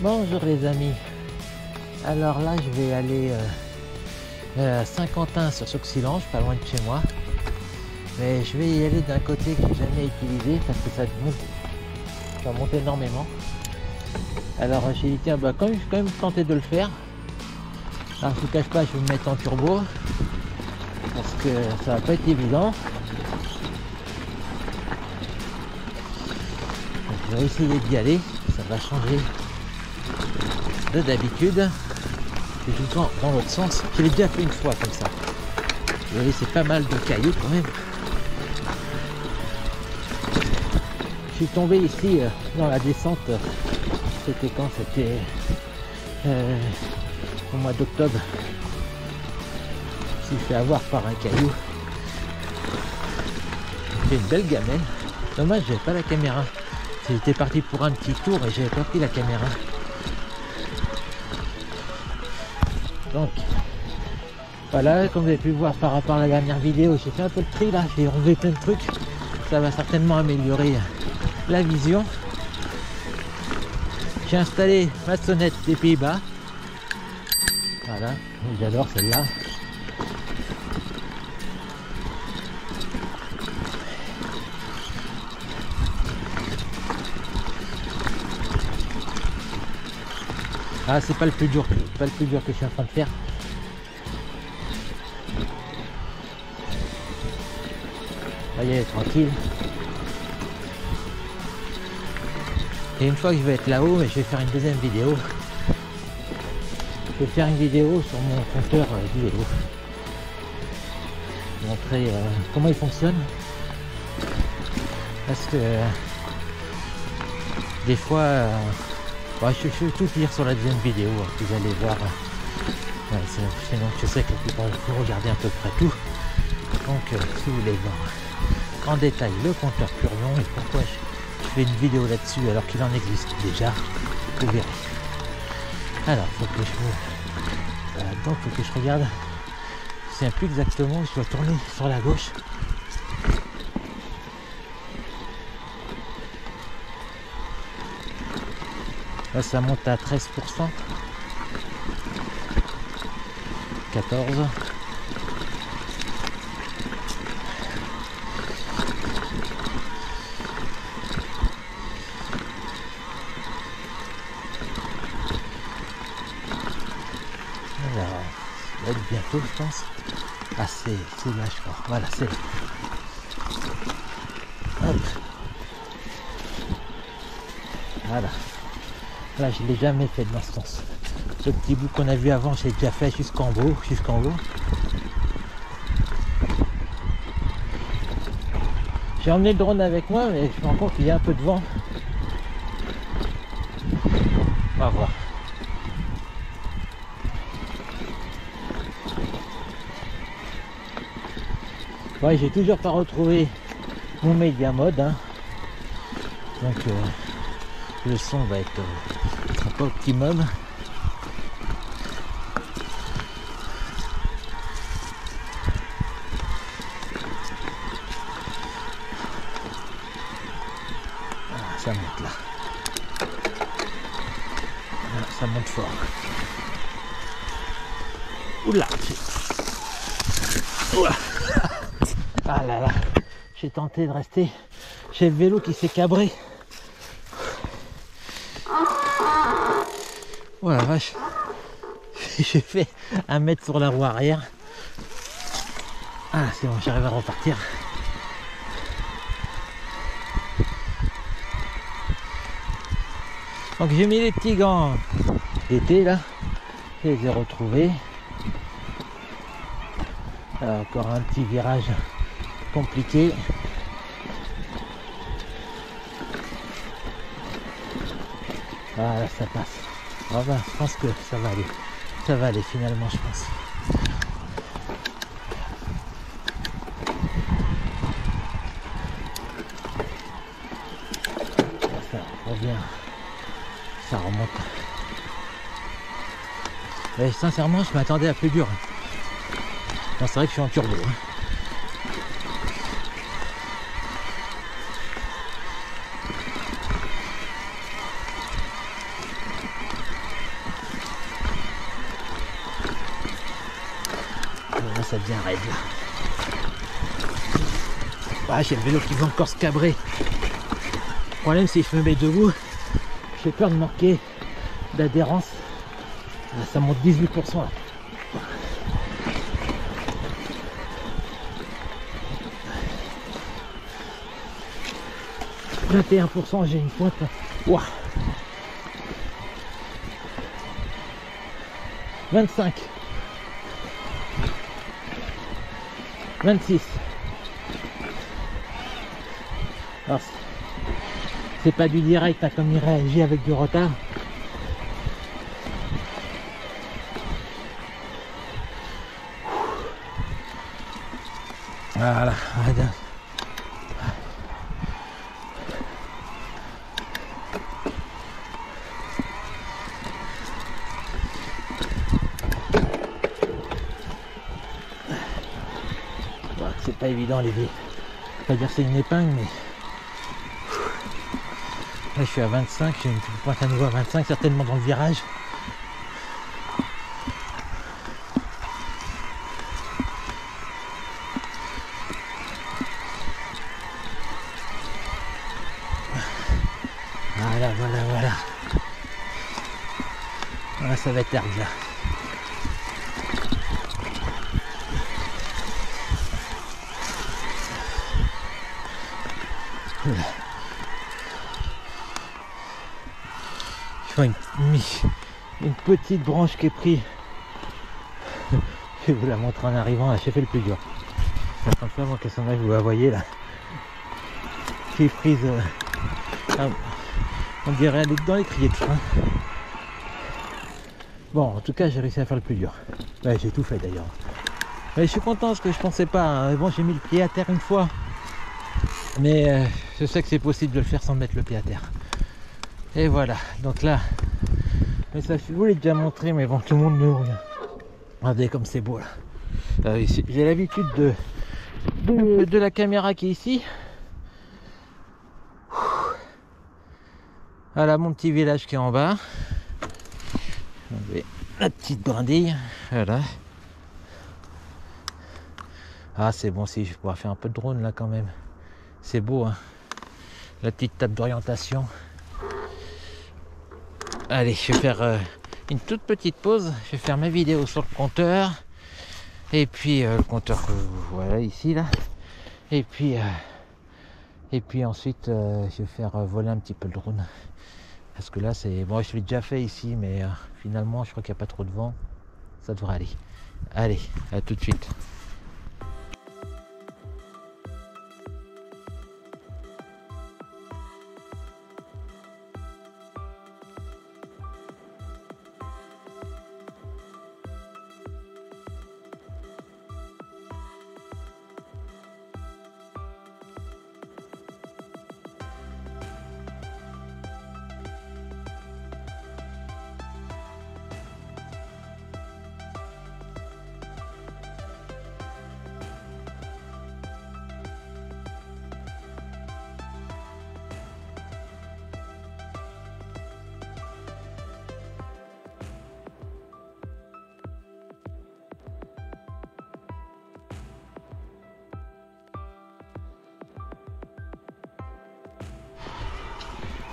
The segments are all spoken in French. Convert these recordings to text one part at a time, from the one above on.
Bonjour les amis. Alors là je vais aller à Saint-Quentin sur Sauxilange, pas loin de chez moi. Mais je vais y aller d'un côté que j'ai jamais utilisé parce que ça monte énormément. Alors j'ai dit tiens bah quand même tenté de le faire. Alors je vous cache pas, je vais me mettre en turbo parce que ça va pas être évident. Je vais essayer d'y aller, ça va changer de d'habitude. Je vais tout le temps dans l'autre sens. Je l'ai déjà fait une fois comme ça. Vous voyez, c'est pas mal de cailloux quand même. Je suis tombé ici dans la descente. C'était quand? C'était au mois d'octobre. Je me suis fait avoir par un caillou. J'ai une belle gamelle. Dommage, j'avais pas la caméra. J'étais parti pour un petit tour et j'avais pas pris la caméra. Donc voilà, comme vous avez pu voir par rapport à la dernière vidéo, j'ai fait un peu de tri là, j'ai enlevé plein de trucs. Ça va certainement améliorer la vision. J'ai installé ma sonnette des Pays-Bas. Voilà, j'adore celle-là. Ah, c'est pas le plus dur, pas le plus dur que je suis en train de faire. Voyez, tranquille. Et une fois que je vais être là-haut, je vais faire une deuxième vidéo. Je vais faire une vidéo sur mon compteur du vélo. Montrer comment il fonctionne. Parce que des fois, je vais tout dire sur la deuxième vidéo. Vous allez voir. Ouais, sinon, je sais que vous regardez à peu près tout. Donc, si vous voulez voir en détail le compteur Purion et pourquoi je fais une vidéo là-dessus alors qu'il en existe déjà, vous verrez. Alors, faut que je regarde. Je ne sais plus exactement, je dois tourner sur la gauche. Là, ça monte à 13%. 14. Alors, ça va être bientôt, je pense. Ah, c'est là, je crois. Voilà, c'est là. Hop. Voilà. Là, je ne l'ai jamais fait de l'instance. Ce petit bout qu'on a vu avant, j'ai déjà fait jusqu'en haut. J'ai emmené le drone avec moi, mais je me rends compte qu'il y a un peu de vent. On va voir. Ouais, j'ai toujours pas retrouvé mon média mode, hein. Donc le son va être pas optimum. Ah, ça monte là. Ah, ça monte fort. Oula, oula. Ah là là, j'ai tenté de rester. J'ai le vélo qui s'est cabré. Oh la vache. J'ai fait 1 mètre sur la roue arrière. Ah c'est bon, j'arrive à repartir. Donc j'ai mis les petits gants d'été là. Je les ai retrouvés. Encore un petit virage compliqué. Voilà, ça passe. Voilà, je pense que ça va aller. Ça va aller finalement, je pense. Ça revient. Ça remonte. Mais sincèrement, je m'attendais à plus dur. Non, c'est vrai que je suis en turbo. ça devient raide là. Ah, j'ai le vélo qui va encore se cabrer. Le problème, c'est que je me mets debout, j'ai peur de manquer d'adhérence. Ça monte 18% là. 21%, j'ai une pointe. Ouah. 25. 26. Alors, c'est pas du direct, hein, comme il réagit avec du retard. Voilà. C'est pas évident les vies. Pas dire c'est une épingle, mais là je suis à 25, j'ai une petite pointe à nouveau à 25, certainement dans le virage. Voilà. Voilà, ça va être hard là. Je vois une petite branche qui est prise. Je vais vous la montrer en arrivant, là j'ai fait le plus dur. Comme ça, moi, qu'est-ce qu'on a, vous la voyez là. Qui est prise. On dirait aller dans l'étrier de frein. Bon, en tout cas, j'ai réussi à faire le plus dur. Ouais, j'ai tout fait d'ailleurs. Mais je suis content parce que je pensais pas. Hein. Bon, j'ai mis le pied à terre une fois. Mais je sais que c'est possible de le faire sans mettre le pied à terre. Et voilà, donc là, mais ça, je vous l'ai déjà montré, mais bon, tout le monde nous regarde. Regardez comme c'est beau là. J'ai l'habitude de la caméra qui est ici. Voilà mon petit village qui est en bas. La petite brindille, voilà. Ah, c'est bon, si je vais pouvoir faire un peu de drone là quand même. C'est beau, hein. La petite table d'orientation. Allez, je vais faire une toute petite pause. Je vais faire ma vidéo sur le compteur. Et puis le compteur, voilà, ici là. Et puis ensuite, je vais faire voler un petit peu le drone. Parce que là, c'est bon, je l'ai déjà fait ici, mais finalement, je crois qu'il n'y a pas trop de vent. Ça devrait aller. Allez, à tout de suite.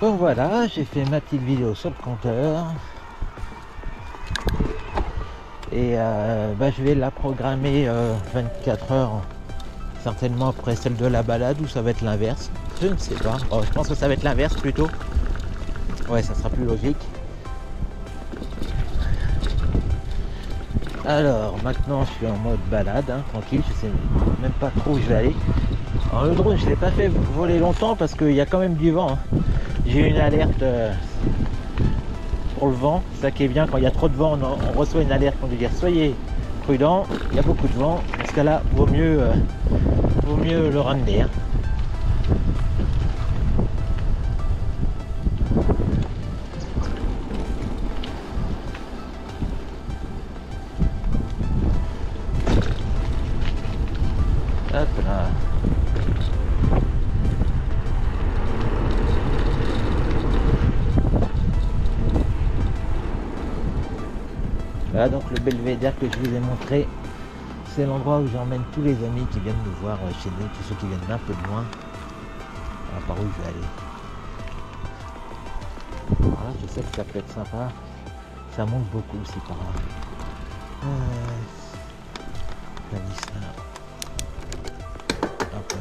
Bon voilà, j'ai fait ma petite vidéo sur le compteur. Et je vais la programmer 24 heures, certainement après celle de la balade, ou ça va être l'inverse. Je ne sais pas. Oh, je pense que ça va être l'inverse plutôt. Ouais, ça sera plus logique. Alors maintenant je suis en mode balade, hein, tranquille, je sais même pas trop où je vais aller. Alors le drone je l'ai pas fait voler longtemps parce qu'il y a quand même du vent. Hein. J'ai une alerte pour le vent, ça qui est bien, quand il y a trop de vent on reçoit une alerte pour nous dire soyez prudent, il y a beaucoup de vent, dans ce cas là vaut mieux le ramener. Hein. Hop là. Voilà donc le belvédère que je vous ai montré C'est l'endroit où j'emmène tous les amis qui viennent nous voir chez nous, tous ceux qui viennent d'un peu de loin. Alors, par où je vais aller. Alors là, je sais que ça peut être sympa. Ça monte beaucoup aussi par là.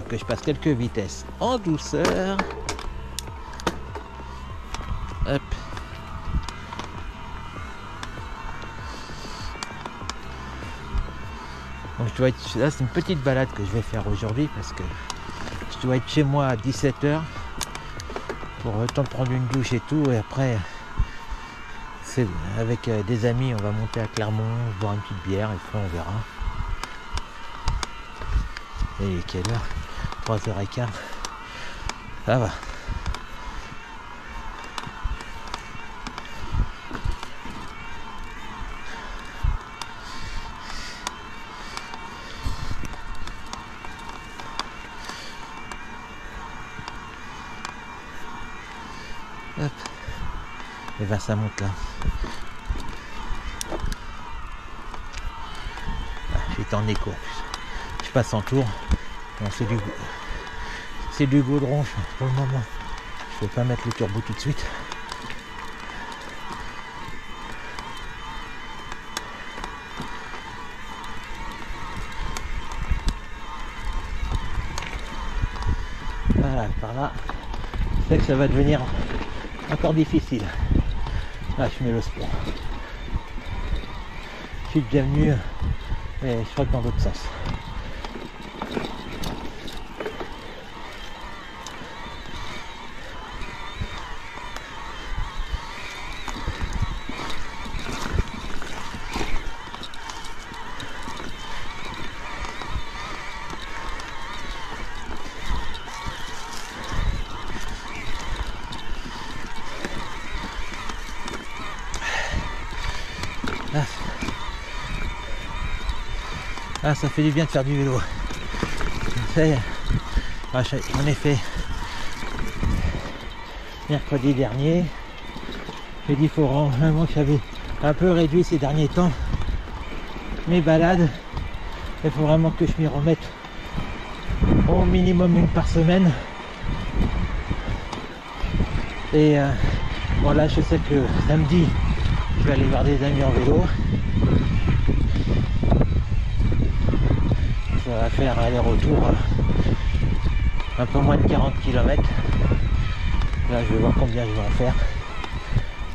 Que je passe quelques vitesses en douceur. Hop. Donc je dois être là, c'est une petite balade que je vais faire aujourd'hui parce que je dois être chez moi à 17 h pour le temps de prendre une douche et tout, et après c'est avec des amis, on va monter à Clermont, boire une petite bière et puis on verra. Et quelle heure? 3h15. Ça va. Hop. Et ben ça monte là. Ah, j'étais en écho en plus. Je passe en tour. Non, c'est du goudron pour le moment. Je vais pas mettre le turbo tout de suite. Voilà, par là, je sais que ça va devenir encore difficile. Là, je mets le sport. Je suis déjà venu, mais je crois que dans l'autre sens. Ah, ça fait du bien de faire du vélo. J'en ai fait mercredi dernier. J'ai dit faut vraiment que j'avais un peu réduit ces derniers temps mes balades. Il faut vraiment que je m'y remette au minimum une par semaine. Et voilà, je sais que samedi je vais aller voir des amis en vélo. Ça va faire aller-retour un peu moins de 40 km. Là je vais voir combien je vais en faire.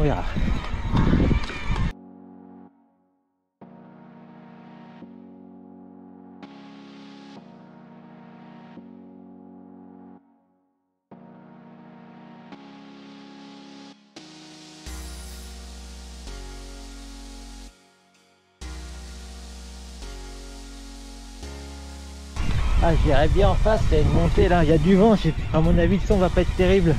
On verra. Ah, j'irais bien en face, il y a une montée là, il y a du vent, à mon avis le son va pas être terrible.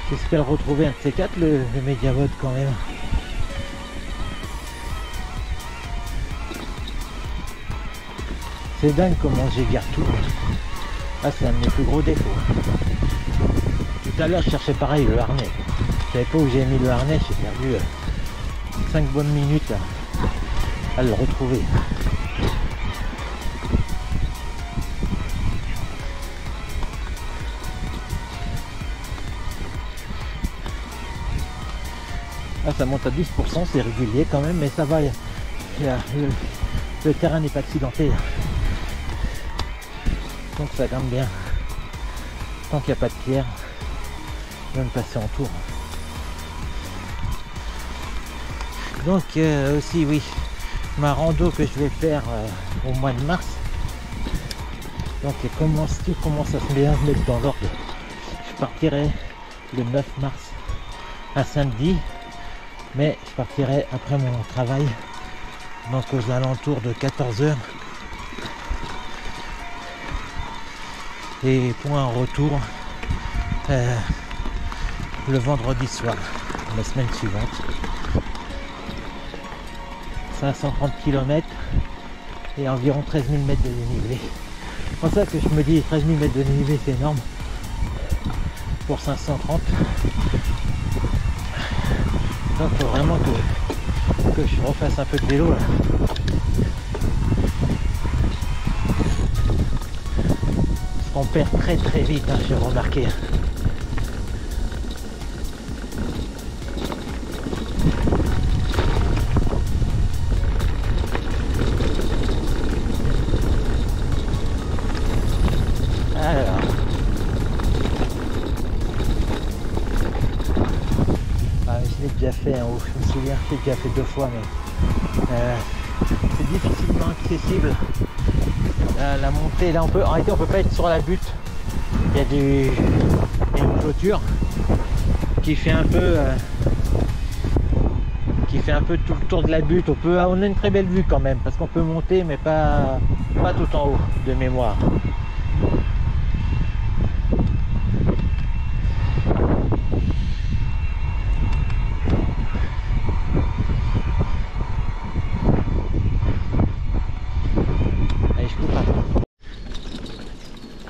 J'espère retrouver un de ces quatre, le Mediavolt quand même. C'est dingue comment j'égare tout. Ah, c'est un de mes plus gros défauts. Tout à l'heure je cherchais pareil le harnais. Je savais pas où j'ai mis le harnais, j'ai perdu 5 bonnes minutes à le retrouver. Ah, ça monte à 12%, c'est régulier quand même, mais ça va, le terrain n'est pas accidenté. Donc ça grimpe bien. Tant qu'il n'y a pas de pierre, je vais me passer en tour. Donc aussi oui, ma rando que je vais faire au mois de mars. Donc tout commence à se mettre dans l'ordre. Je partirai le 9 mars, un samedi, mais je partirai après mon travail, donc aux alentours de 14 h. Et pour un retour le vendredi soir, la semaine suivante. 530 km et environ 13 000 mètres de dénivelé. C'est pour ça que je me dis 13 000 mètres de dénivelé, c'est énorme pour 530. Donc il faut vraiment que je refasse un peu de vélo là. Parce qu'on perd très très vite, hein, j'ai remarqué. Alors. Je l'ai déjà fait en haut, je me souviens, je l'ai déjà fait 2 fois, mais c'est difficilement accessible. La montée, là, en réalité, on peut pas être sur la butte. Il y a une clôture qui fait un peu tout le tour de la butte. On a une très belle vue quand même, parce qu'on peut monter, mais pas tout en haut, de mémoire.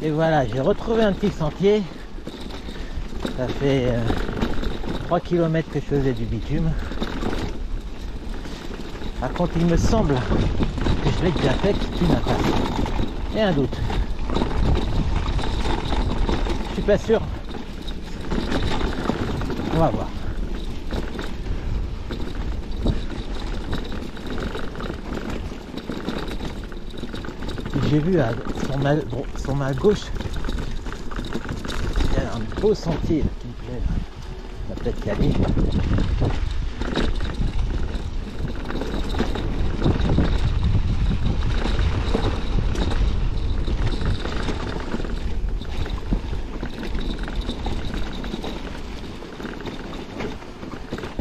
Et voilà, j'ai retrouvé un petit sentier. Ça fait 3 km que je faisais du bitume. Par contre, il me semble que je l'ai déjà fait, que c'est une impasse. Et un doute. Je suis pas sûr. On va voir. J'ai vu sur ma gauche, il y a un beau sentier là, qui me plaît. On va peut-être y aller.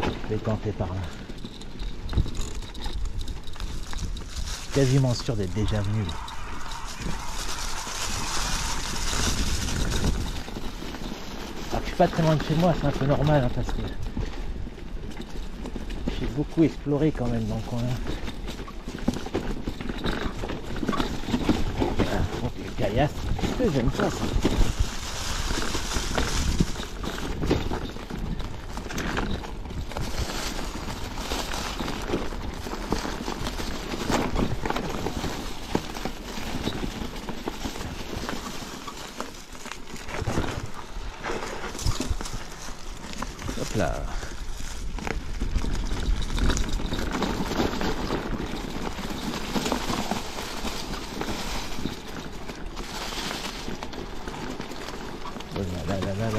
Je vais tenter par là. Quasiment sûr d'être déjà venu là. Alors, je suis pas très loin de chez moi, c'est un peu normal, hein, parce que j'ai beaucoup exploré quand même dans le coin. Ah, donc les caillasses, j'aime pas ça. Hop là.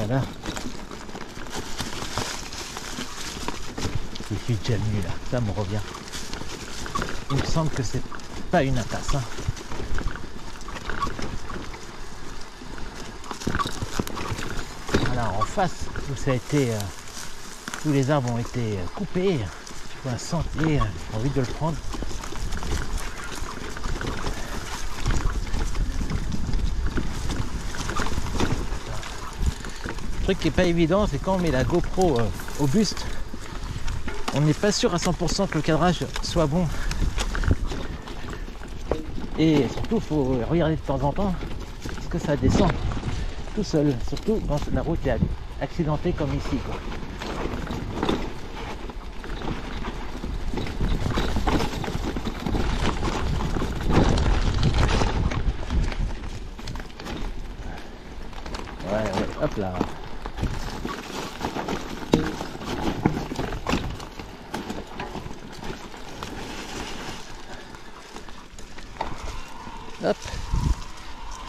Là. Je suis déjà venu là, ça me revient. Il me semble que c'est pas une impasse. Hein. Voilà, en face, où ça a été, tous les arbres ont été coupés. Je vois un sentier, j'ai envie de le prendre. Le truc qui est pas évident, c'est quand on met la GoPro au buste, on n'est pas sûr à 100% que le cadrage soit bon. Et surtout, il faut regarder de temps en temps, parce que ça descend tout seul, surtout quand la route est accidentée comme ici, quoi. Ouais, hop là. Hop,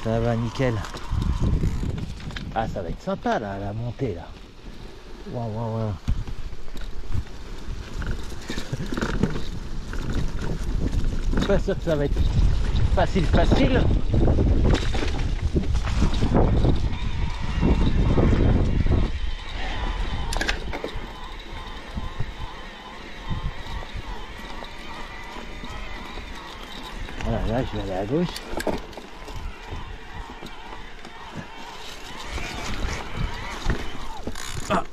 ça va nickel. Ah, ça va être sympa là, la montée là. Waouh. Je suis pas sûr que ça va être facile. Voilà, là je vais aller à gauche.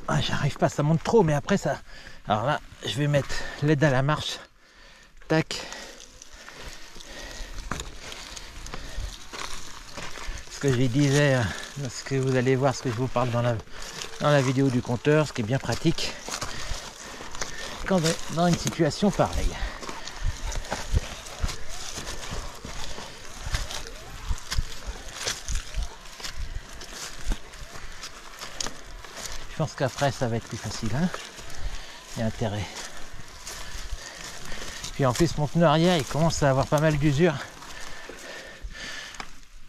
Ah, j'arrive pas, ça monte trop, mais après ça. Alors là, je vais mettre l'aide à la marche. Tac. Ce que je disais, ce que vous allez voir, ce que je vous parle dans la vidéo du compteur, ce qui est bien pratique. quand dans une situation pareille. Je pense qu'après ça va être plus facile, hein. Il y a intérêt. Puis en plus mon pneu arrière il commence à avoir pas mal d'usure.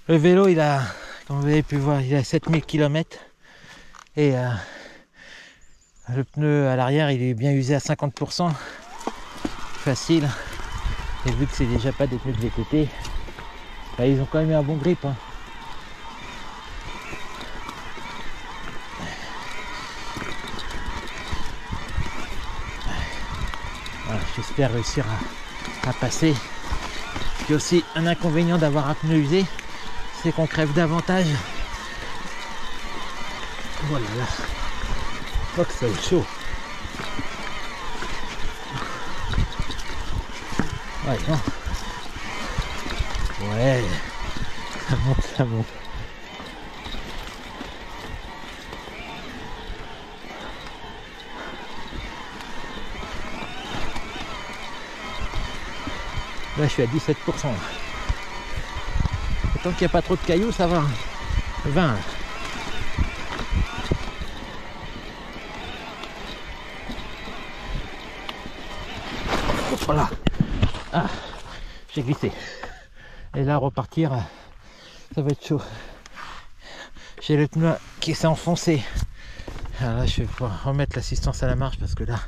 Le vélo il a, comme vous avez pu voir, il a 7000 km et le pneu à l'arrière il est bien usé à 50%. Facile. Et vu que c'est déjà pas des pneus de VTT, bah, ils ont quand même eu un bon grip, hein. Voilà, j'espère réussir à passer. Puis aussi un inconvénient d'avoir un pneu usé, c'est qu'on crève davantage. Voilà là. Je crois que ça va être chaud. Ouais, non. Ouais. Ça monte, ça monte. Là, je suis à 17%. Tant qu'il n'y a pas trop de cailloux, ça va. 20. Voilà. Ah, j'ai glissé. Et là, repartir, ça va être chaud. J'ai le pneu qui s'est enfoncé. Alors là, je vais pouvoir remettre l'assistance à la marche parce que là,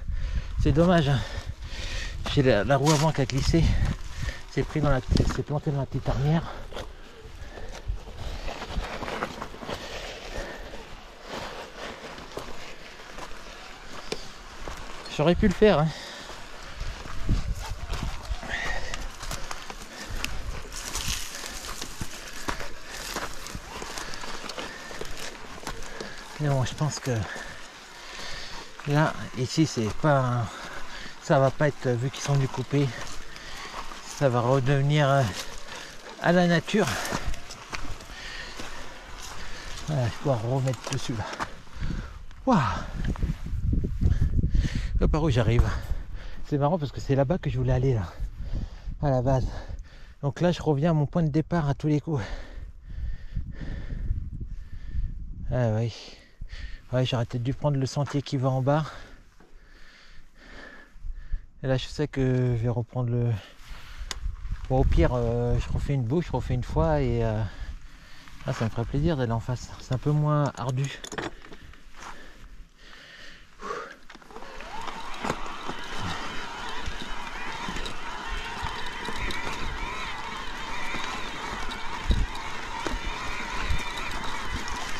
c'est dommage, hein. J'ai la roue avant qui a glissé. C'est planté dans la petite arnière. J'aurais pu le faire, hein. Mais bon, je pense que là, ici, c'est pas, ça va pas être, vu qu'ils sont du coupé, ça va redevenir à la nature. Voilà, je vais pouvoir remettre dessus là. Waouh! Là, par où j'arrive? C'est marrant parce que c'est là-bas que je voulais aller là, à la base. Donc là, je reviens à mon point de départ à tous les coups. Ah oui. Ouais, j'aurais peut-être dû prendre le sentier qui va en bas. Et là, je sais que je vais reprendre le... Bon, au pire, je refais une bouche, je refais une fois et... Ah, ça me ferait plaisir d'aller en face. C'est un peu moins ardu.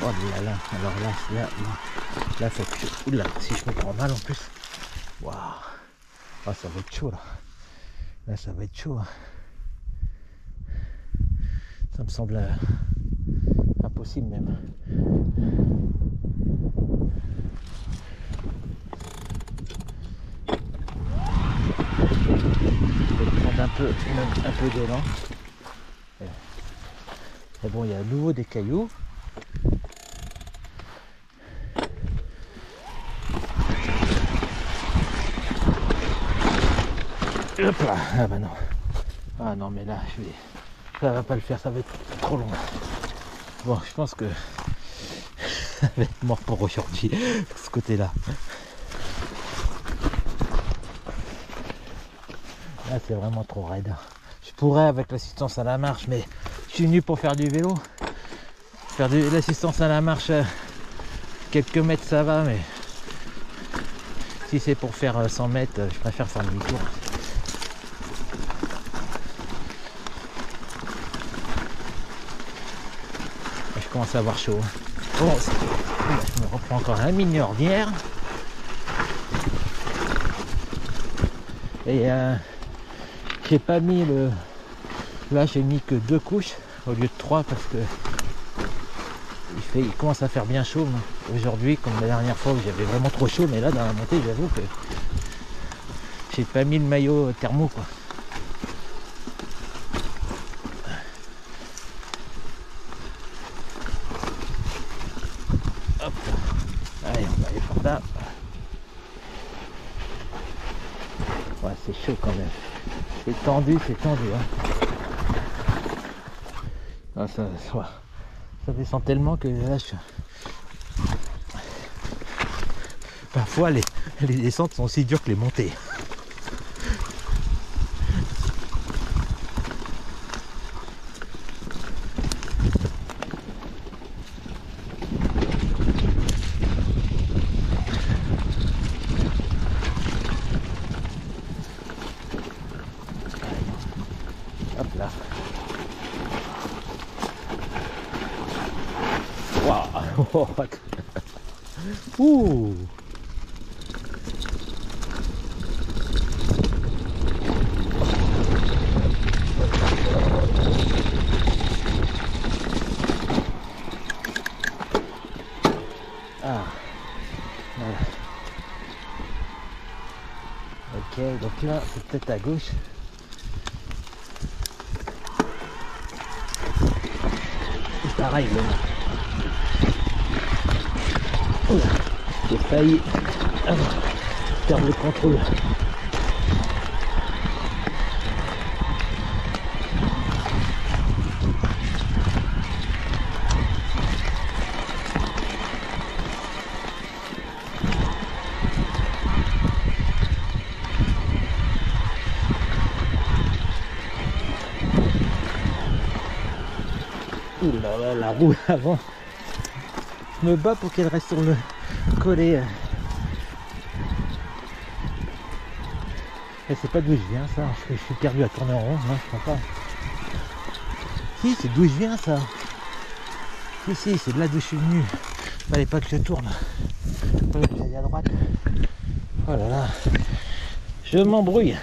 Oh là là, alors là, faut que... Oula, si je me prends mal en plus. Waouh. Ah, ça va être chaud là. Là, ça va être chaud, hein. Ça me semble impossible même. Je vais prendre un peu d'élan. Et bon, il y a à nouveau des cailloux. Hop là. Ah bah non. Ah non, mais là, ça va pas le faire, ça va être trop long. Bon, je pense que ça va être mort pour aujourd'hui, ce côté-là. Là, c'est vraiment trop raide. Je pourrais avec l'assistance à la marche, mais je suis venu pour faire du vélo. Faire de l'assistance à la marche, quelques mètres, ça va, mais si c'est pour faire 100 mètres, je préfère faire demi-tour. Je commence à avoir chaud. Bon, je me reprends encore un mini ornière. Et j'ai pas mis le... Là, j'ai mis que 2 couches au lieu de 3 parce que il commence à faire bien chaud aujourd'hui, comme la dernière fois où j'avais vraiment trop chaud, mais là dans la montée, j'avoue que j'ai pas mis le maillot thermo, quoi. Hop, allez, on va aller par là. chaud quand même. C'est tendu, hein. Ah, ça descend tellement que là, parfois les descentes sont aussi dures que les montées. Hop là. Waouh. Ouh. Ah. Voilà. Ok, donc là, c'est peut-être à gauche. C'est pareil, là. Oula, j'ai failli perdre le contrôle. Oula, là, la roue avant. Je me bats pour qu'elle reste sur le collet. Et c'est pas d'où je viens ça, je suis perdu à tourner en rond, non je crois pas. Si, c'est d'où je viens ça. Si, c'est de là d'où je suis venu. Fallait pas que je tourne. Fallait que j'aille à droite. Oh là là. Je m'embrouille.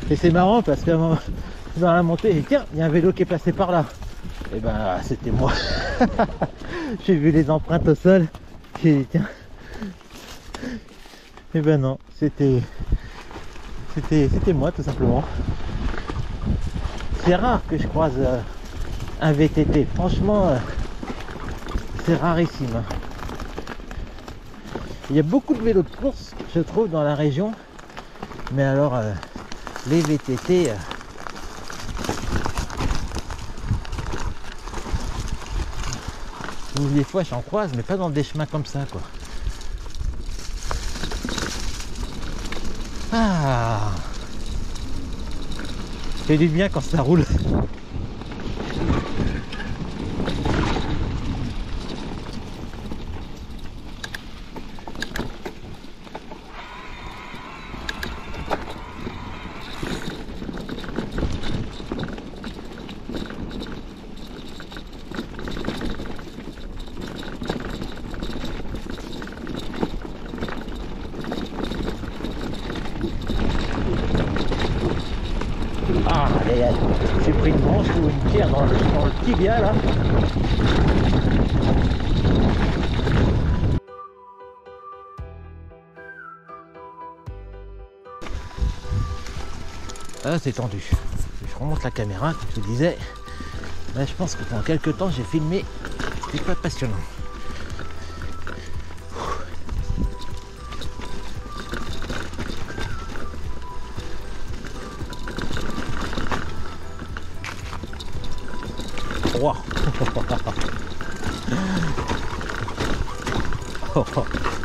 Et c'est marrant parce que dans la montée, tiens, il y a un vélo qui est passé par là. Et ben c'était moi. J'ai vu les empreintes au sol. J'ai dit tiens. Et ben non, c'était moi tout simplement. C'est rare que je croise un VTT. Franchement, c'est rarissime. Il y a beaucoup de vélos de course, je trouve, dans la région. Mais alors, les VTT... des fois j'en croise, mais pas dans des chemins comme ça, quoi. Ah, c'est du bien quand ça roule. Ah, j'ai pris une branche ou une pierre dans le tibia là. Ah, c'est tendu. Je remonte la caméra, comme je te disais. Là, je pense que pendant quelques temps, j'ai filmé. C'était pas passionnant. Wow.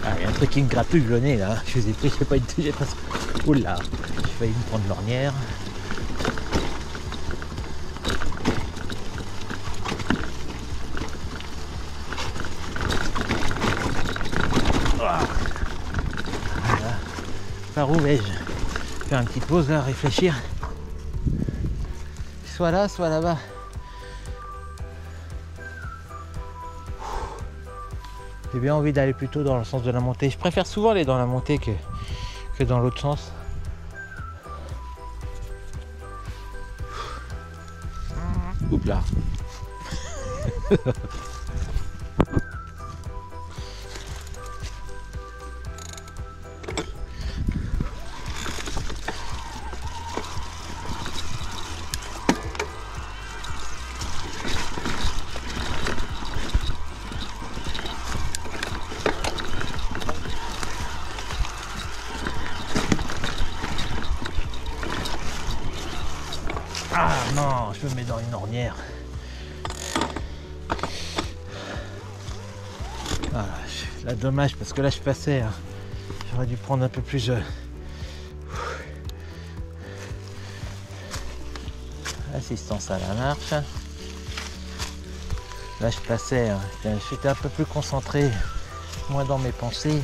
Ah, il y a un truc qui me gratouille le nez là. Je vous ai pris, je sais pas, j'ai presque. Oula, j'ai failli me prendre l'ornière. Voilà. Par où vais-je faire une petite pause là, réfléchir. Soit là, soit là-bas. J'ai bien envie d'aller plutôt dans le sens de la montée. Je préfère souvent aller dans la montée que dans l'autre sens. Oups là. me mets dans une ornière. Voilà, là dommage parce que là je passais, hein. J'aurais dû prendre un peu plus assistance à la marche. Là je passais, hein. J'étais un peu plus concentré, moins dans mes pensées.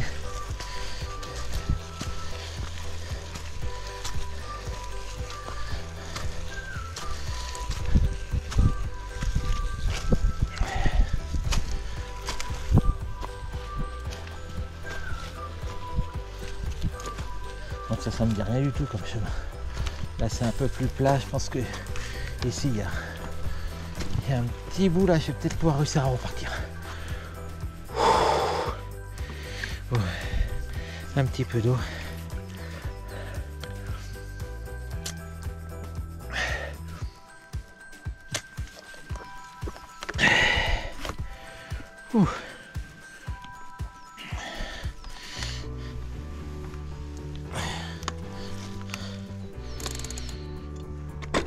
Donc ça me dit rien du tout comme chemin. Là c'est un peu plus plat, je pense que ici il y a un petit bout là, je vais peut-être pouvoir réussir à repartir. Ouais. Un petit peu d'eau.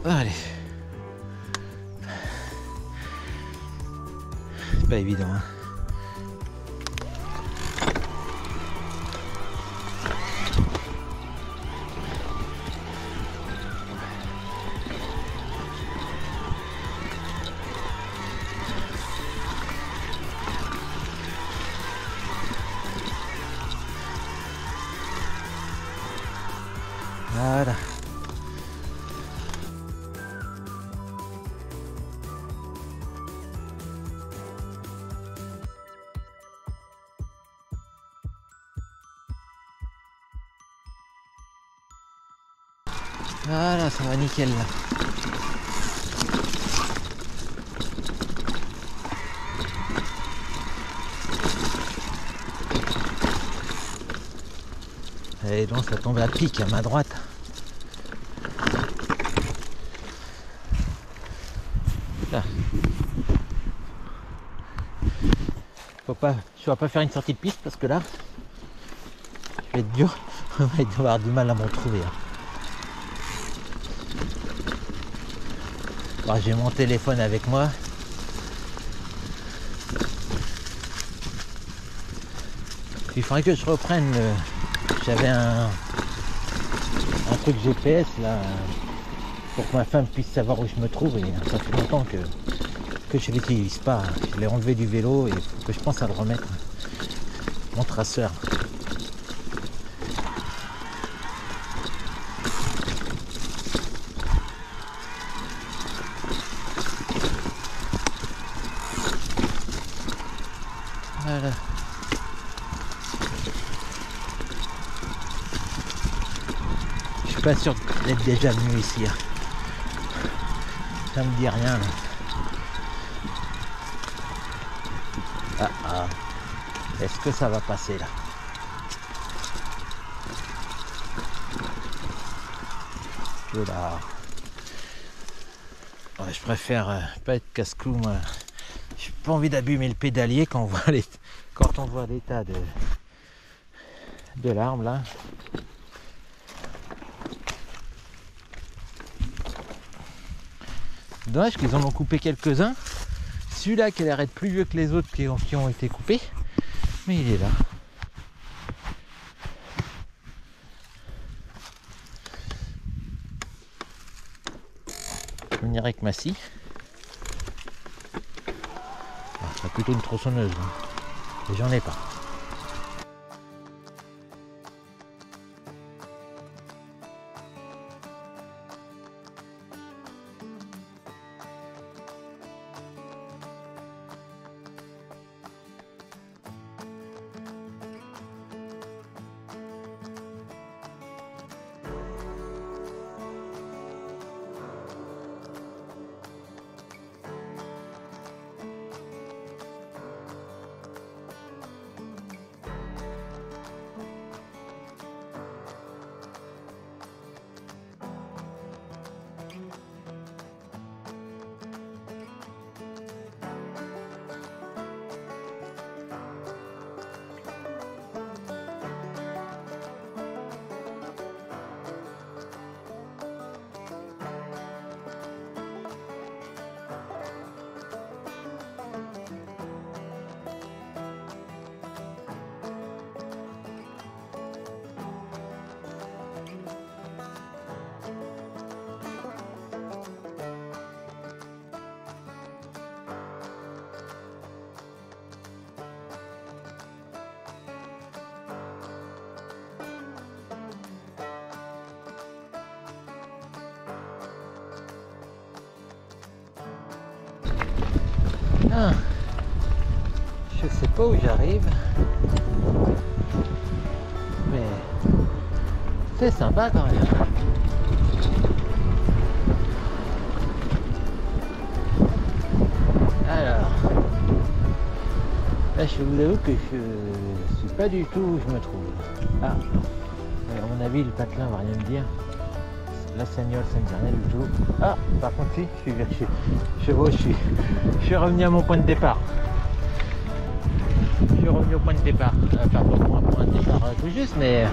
Allez. C'est pas évident, hein. Voilà. Voilà, ça va nickel là. Et donc ça tombe à pic à ma droite. Là. Je vais pas faire une sortie de piste parce que là, je vais être dur. On va avoir du mal à m'en trouver. Hein. Bon, j'ai mon téléphone avec moi. Il faudrait que je reprenne le... J'avais un truc GPS là pour que ma femme puisse savoir où je me trouve, et ça fait longtemps que je ne l'utilise pas. Je l'ai enlevé du vélo et il faut que je pense à le remettre. Mon traceur. Voilà. Je suis pas sûr d'être déjà venu ici. Hein. Ça me dit rien là. Ah. Est-ce que ça va passer là? Là. Ouais, je préfère pas être casse-cou moi. J'ai pas envie d'abîmer le pédalier quand on voit l'état de l'arbre là. Dommage qu'ils en ont coupé quelques-uns. Celui-là qui a l'air d'être plus vieux que les autres qui ont été coupés. Mais il est là. Je vais venir avec ma scie. Ah, c'est plutôt une tronçonneuse. Hein. Et j'en ai pas. Ah, je sais pas où j'arrive, mais c'est sympa quand même. Alors, là je vous avoue que je suis pas du tout où je me trouve. Ah, à mon avis le patelin va rien me dire. La Sagnole ça me dit rien du tout. Ah, par contre si, je suis revenu à mon point de départ. Je suis revenu au point de départ. Pardon, pour un point de départ tout juste, mais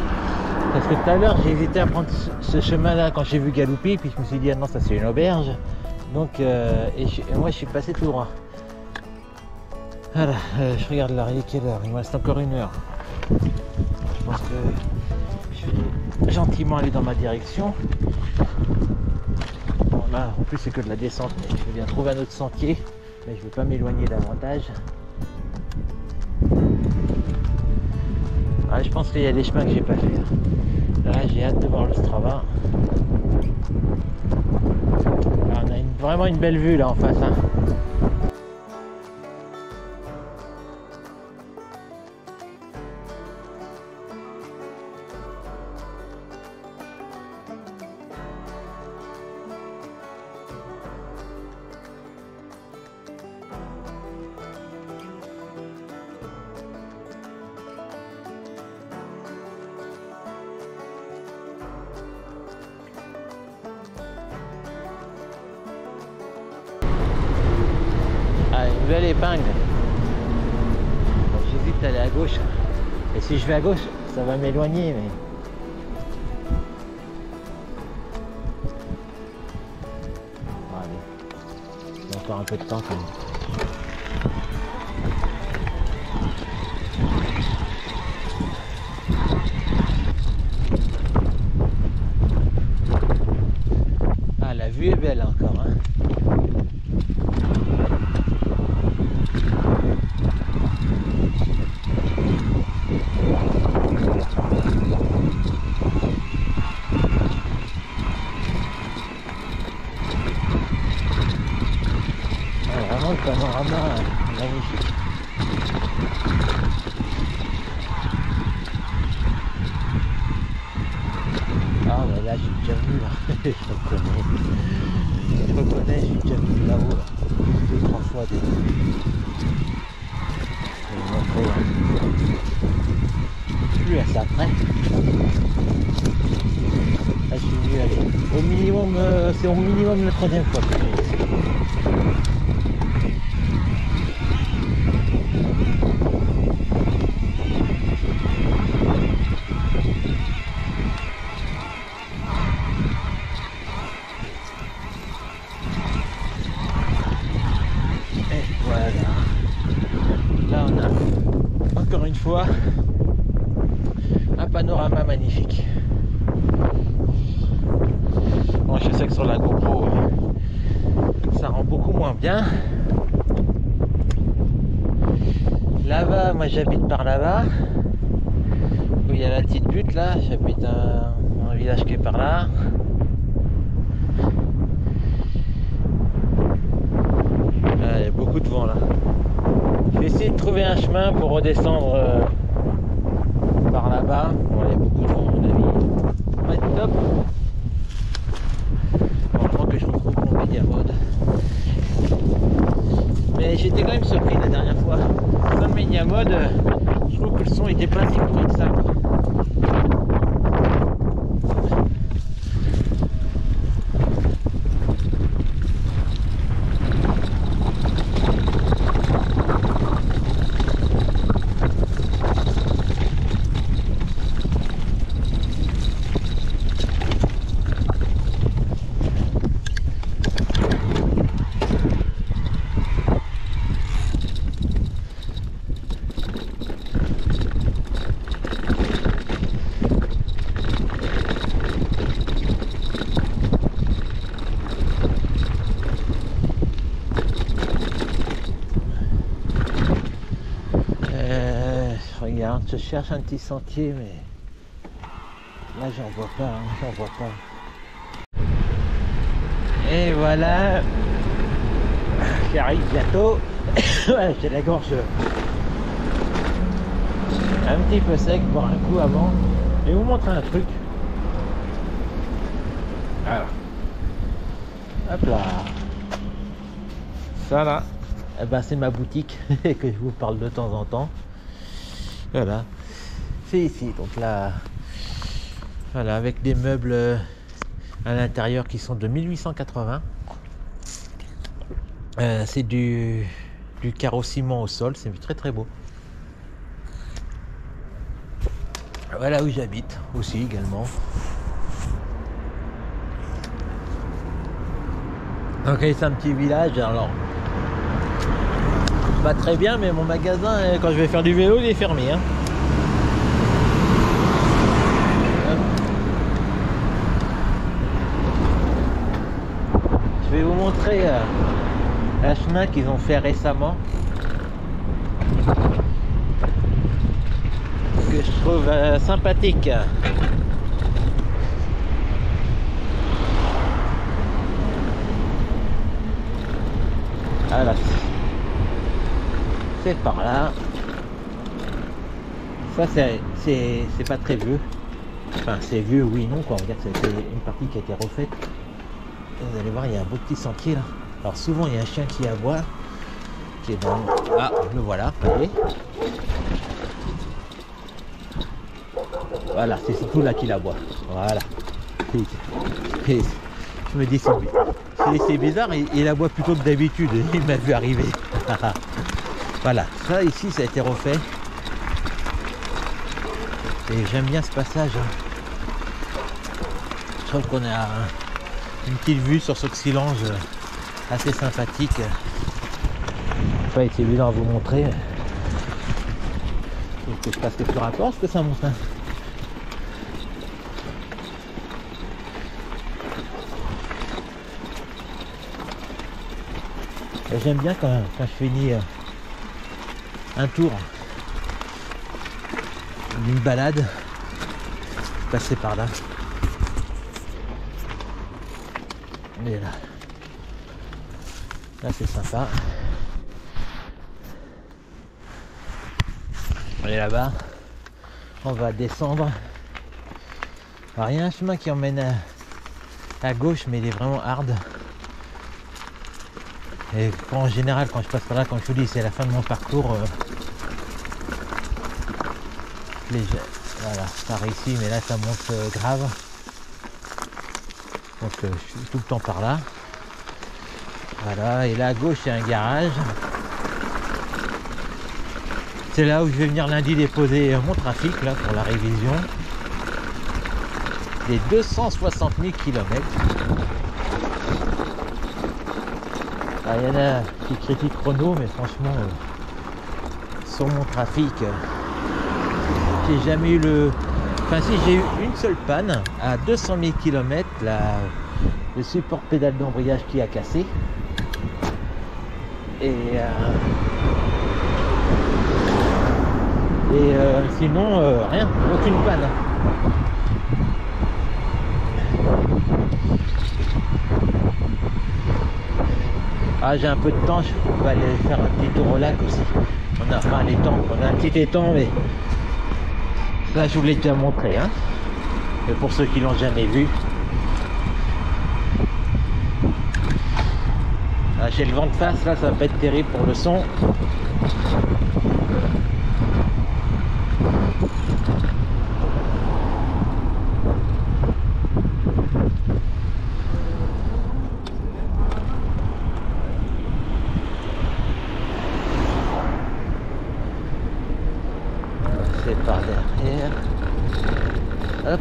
parce que tout à l'heure j'ai hésité à prendre ce chemin-là quand j'ai vu Galoupi, puis je me suis dit ah non ça c'est une auberge. Donc et moi je suis passé tout droit. Voilà, je regarde l'heure, il est quelle heure? Il me reste encore 1 heure. Je pense que je vais gentiment aller dans ma direction. Bon là en plus c'est que de la descente, mais je vais bien trouver un autre sentier, mais je ne vais pas m'éloigner davantage. Ah, je pense qu'il y a des chemins que j'ai pas fait. Là j'ai hâte de voir le Strava. Là, on a vraiment une belle vue là en face. Hein. Une belle épingle. Bon, j'hésite à aller à gauche. Et si je vais à gauche, ça va m'éloigner. Mais... Bon, allez. Il y a encore un peu de temps quand même. Ah, la vue est belle encore. Hein. Vraiment le panorama magnifique. Ah mais là je suis déjà venu là, je reconnais, je suis déjà venu là-haut là. 2-3 fois déjà. Je vais vous montrer plus à ça près. Là je suis venu aller. Au minimum, c'est au minimum la 3e fois que je viens ici. Là on a encore une fois un panorama magnifique. Bon, je sais que sur la GoPro ça rend beaucoup moins bien. Là-bas, moi j'habite par là-bas où il y a la petite butte là, j'habite dans un village qui est par là. Il y a beaucoup de vent là. Je vais essayer de trouver un chemin pour redescendre par là-bas. Bon, il y a beaucoup de vent à mon avis. Ça va être top. Heureusement que je retrouve mon Mediamode. Mais j'étais quand même surpris la dernière fois. Sans le Mediamode, je trouve que le son était pas si pourri que ça. Regarde, je cherche un petit sentier, mais là j'en vois pas, hein, j'en vois pas. Et voilà, qui arrive bientôt. Ouais, j'ai la gorge un petit peu sec, boire un coup avant. Je vais vous montrer un truc. Alors, hop là. Ça là, eh ben, c'est ma boutique que je vous parle de temps en temps. Voilà, c'est ici. Donc là, voilà, avec des meubles à l'intérieur qui sont de 1880. C'est du carreau-ciment au sol, c'est très très beau. Voilà où j'habite aussi également. Donc c'est un petit village, alors pas très bien, mais mon magasin, quand je vais faire du vélo, il est fermé, hein. Je vais vous montrer un chemin qu'ils ont fait récemment, que je trouve sympathique. Voilà, c'est par là. Ça c'est pas très vieux, enfin c'est vieux oui non quoi, on regarde, c'est une partie qui a été refaite. Et vous allez voir, il y a un beau petit sentier là. Alors souvent il y a un chien qui aboie, qui est dans... Ah, le voilà, vous voyez. Voilà, c'est surtout là qu'il aboie. Voilà. Et je me dis c'est bizarre, il aboie plutôt que d'habitude. Il m'a vu arriver. Voilà, ça ici ça a été refait. Et j'aime bien ce passage. Je trouve qu'on a une petite vue sur Sauxillange assez sympathique. Je vais essayer de vous montrer. Il faut que je passe les plus rapports, parce que ça monte. Hein. J'aime bien quand je finis un tour d'une balade, passer par là. Et là c'est sympa. Et là-bas, on va descendre. Alors il y a un chemin qui emmène à gauche, mais il est vraiment hard. Et en général, quand je passe par là, comme je vous dis, c'est la fin de mon parcours. Voilà, par ici, mais là ça monte grave. Donc je suis tout le temps par là. Voilà, et là à gauche, il y a un garage. C'est là où je vais venir lundi déposer mon trafic là pour la révision des 260 000 km. Il y en a qui critiquent chrono, mais franchement, sur mon trafic, j'ai jamais eu le... Enfin si, j'ai eu une seule panne à 200 000 km, le support pédale d'embrayage qui a cassé. Et sinon, rien, aucune panne. Ah, j'ai un peu de temps, je vais aller faire un petit tour au lac aussi. On a enfin l'étang, on a un petit étang, mais là je vous l'ai déjà montré, hein. Et pour ceux qui l'ont jamais vu, là, j'ai le vent de face, là ça va pas être terrible pour le son. C'est par derrière. Hop.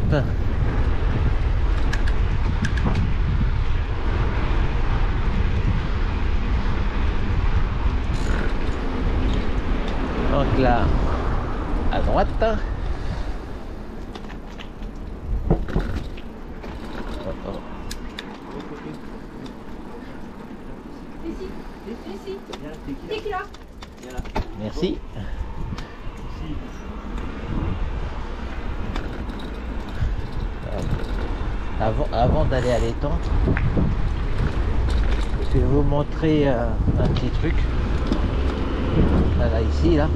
Donc là, à droite. Merci. Avant d'aller à l'étang, je vais vous montrer un petit truc. Voilà, ici, là.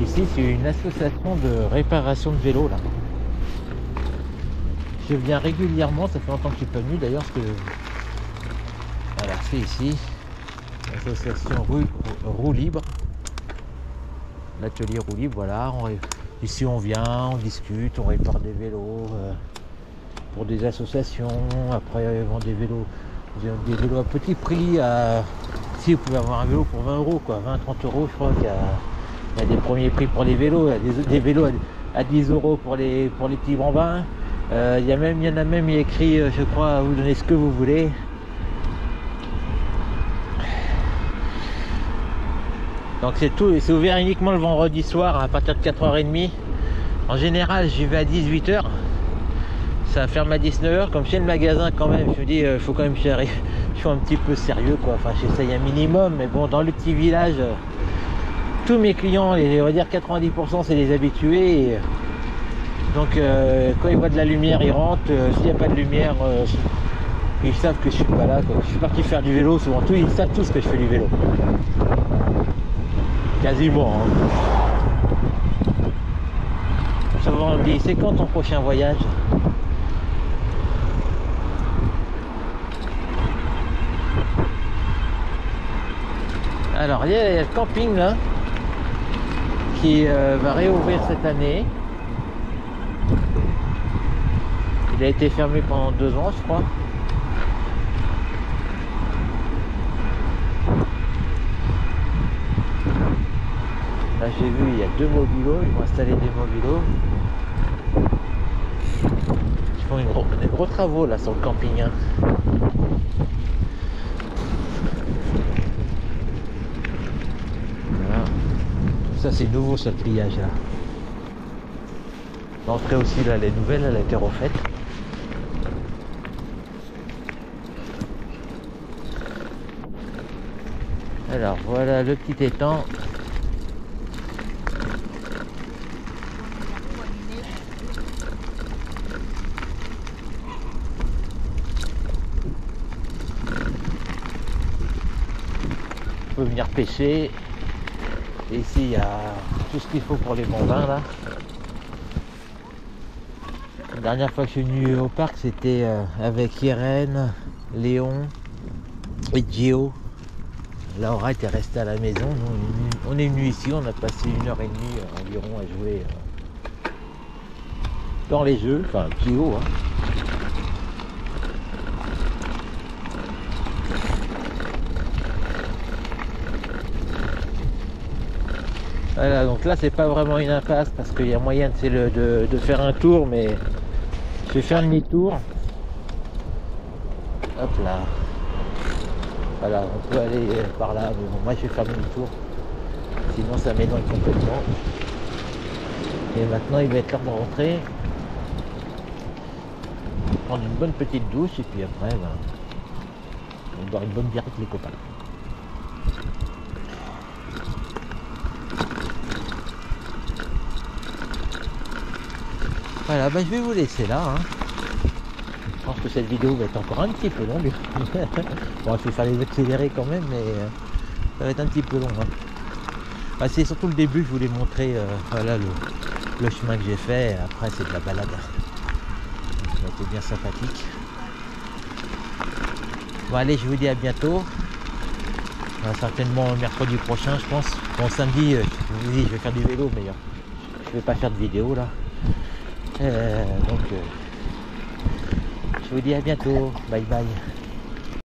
Ici, c'est une association de réparation de vélos, là. Je viens régulièrement, ça fait longtemps que je suis pas venu d'ailleurs, parce que... Voilà, c'est ici. L'association Roue Libre. L'atelier Roue Libre, voilà. Ici, on vient, on discute, on répare des vélos pour des associations. Après, ils vendent des vélos à petit prix. Si vous pouvez avoir un vélo pour 20 euros, quoi, 20-30 euros, je crois qu'il y a des premiers prix pour les vélos. Il y a des vélos à 10 euros pour les petits bambins. Il y en a même, il y a écrit, je crois, vous donnez ce que vous voulez. Donc c'est ouvert uniquement le vendredi soir à partir de 4h30. En général, j'y vais à 18h. Ça ferme à 19h. Comme chez le magasin, quand même, je me dis, il faut quand même que je sois un petit peu sérieux, quoi. Enfin, j'essaye un minimum, mais bon, dans le petit village, tous mes clients, et on va dire 90%, c'est des habitués. Donc, quand ils voient de la lumière, ils rentrent. S'il n'y a pas de lumière, ils savent que je suis pas là, quoi. Je suis parti faire du vélo, souvent. Ils savent tous que je fais du vélo. Quasiment. Hein. Souvent on me dit, c'est quand ton prochain voyage? Alors il y a le camping là qui va réouvrir cette année. Il a été fermé pendant 2 ans, je crois. Là j'ai vu, il y a 2 mobilos, ils vont installer des mobilos. Ils font des gros travaux là sur le camping. Hein. Voilà. Tout ça c'est nouveau, ce triage là. L'entrée aussi là, elle est nouvelle, elle a été refaite. Alors voilà le petit étang. Venir pêcher. Et ici il y a tout ce qu'il faut pour les bambins là. La dernière fois que je suis venu au parc, c'était avec Irène, Léon et Gio. Laura était restée à la maison. Nous, on est venu ici, on a passé 1h30 environ à jouer dans les jeux, enfin Gio. Hein. Voilà, donc là c'est pas vraiment une impasse parce qu'il y a moyen de faire un tour, mais je vais faire demi-tour. Hop là. Voilà, on peut aller par là, mais bon, moi je vais faire demi-tour. Sinon ça m'éloigne complètement. Et maintenant il va être l'heure de rentrer. Prendre une bonne petite douche et puis après, ben, on va boire une bonne bière avec les copains. Voilà, bah, je vais vous laisser là. Hein. Je pense que cette vidéo va être encore un petit peu longue. Bon, je vais faire les accélérer quand même, mais ça va être un petit peu long. Hein. Bah, c'est surtout le début, je voulais montrer voilà, le chemin que j'ai fait. Après, c'est de la balade. Ça a été bien sympathique. Bon, allez, je vous dis à bientôt. Certainement mercredi prochain, je pense. Bon, samedi, je vous dis, je vais faire du vélo, mais je vais pas faire de vidéo là. Donc je vous dis à bientôt, bye bye.